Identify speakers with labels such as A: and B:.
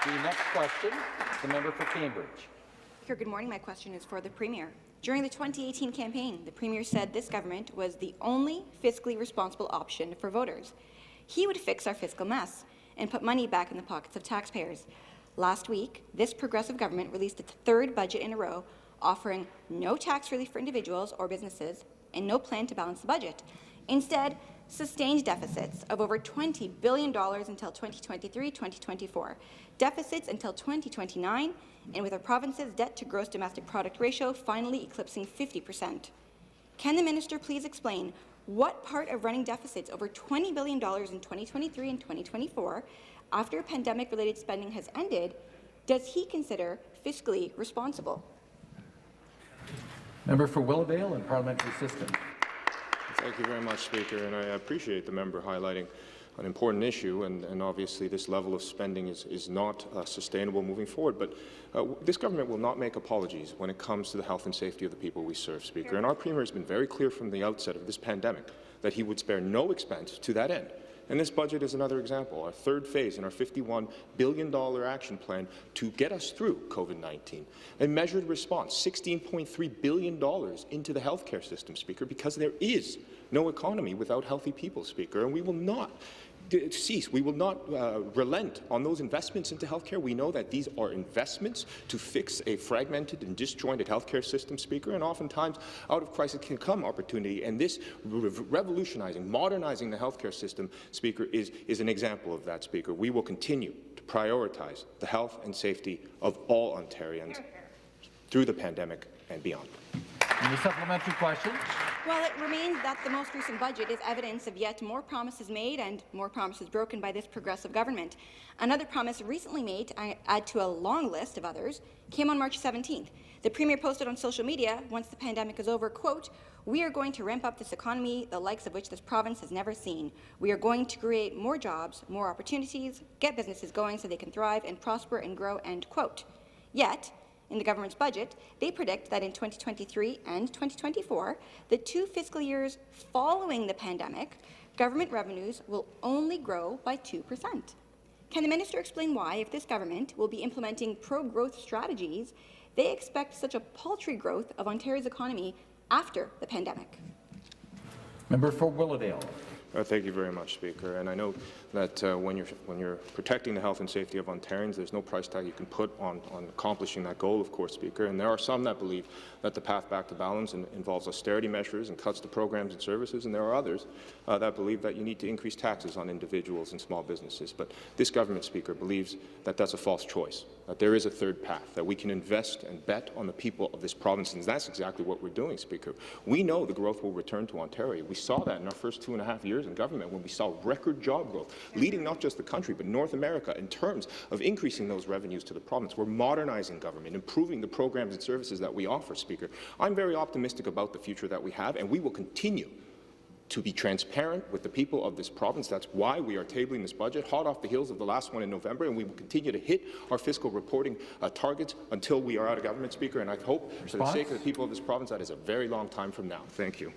A: The next question, the member for Cambridge.
B: Speaker, good morning. My question is for the Premier. During the 2018 campaign, the Premier said this government was the only fiscally responsible option for voters. He would fix our fiscal mess and put money back in the pockets of taxpayers. Last week, this progressive government released its third budget in a row, offering no tax relief for individuals or businesses and no plan to balance the budget. Instead, sustained deficits of over $20 billion until 2023-2024, deficits until 2029, and with our province's debt-to-gross domestic product ratio finally eclipsing 50%. Can the minister please explain what part of running deficits over $20 billion in 2023 and 2024, after pandemic-related spending has ended, does he consider fiscally responsible?
A: Member for Willowdale and Parliamentary Assistant.
C: Thank you very much, Speaker, and I appreciate the member highlighting an important issue, and obviously this level of spending is not sustainable moving forward. But this government will not make apologies when it comes to the health and safety of the people we serve, Speaker. And our Premier has been very clear from the outset of this pandemic that he would spare no expense to that end. And this budget is another example, our third phase in our $51 billion action plan to get us through COVID-19. A measured response, $16.3 billion into the healthcare system, Speaker, because there is no economy without healthy people, Speaker, and we will not cease. We will not relent on those investments into healthcare. We know that these are investments to fix a fragmented and disjointed healthcare system, Speaker, and oftentimes out of crisis can come opportunity, and this revolutionizing, modernizing the healthcare system, Speaker, is an example of that, Speaker. We will continue to prioritize the health and safety of all Ontarians through the pandemic and beyond.
A: And the supplementary question.
B: Well, it remains that the most recent budget is evidence of yet more promises made and more promises broken by this progressive government. Another promise recently made, to add to a long list of others, came on March 17th. The Premier posted on social media, once the pandemic is over, quote, "We are going to ramp up this economy, the likes of which this province has never seen. We are going to create more jobs, more opportunities, get businesses going so they can thrive and prosper and grow," end quote. Yet, in the government's budget, they predict that in 2023 and 2024, the two fiscal years following the pandemic, government revenues will only grow by 2%. Can the minister explain why, if this government will be implementing pro-growth strategies, they expect such a paltry growth of Ontario's economy after the pandemic?
A: Member for Willowdale.
C: Thank you very much, Speaker. And I know that when you're protecting the health and safety of Ontarians, there's no price tag you can put on accomplishing that goal, of course, Speaker. And there are some that believe that the path back to balance involves austerity measures and cuts to programs and services, and there are others that believe that you need to increase taxes on individuals and small businesses. But this government, Speaker, believes that that's a false choice, that there is a third path, that we can invest and bet on the people of this province, and that's exactly what we're doing, Speaker. We know the growth will return to Ontario. We saw that in our first 2.5 years in government when we saw record job growth, leading not just the country but North America in terms of increasing those revenues to the province. We're modernizing government, improving the programs and services that we offer, Speaker. I'm very optimistic about the future that we have, and we will continue to be transparent with the people of this province. That's why we are tabling this budget, hot off the heels of the last one in November, and we will continue to hit our fiscal reporting targets until we are out of government, Speaker. And I hope, for the sake of the people of this province, that is a very long time from now. Thank you.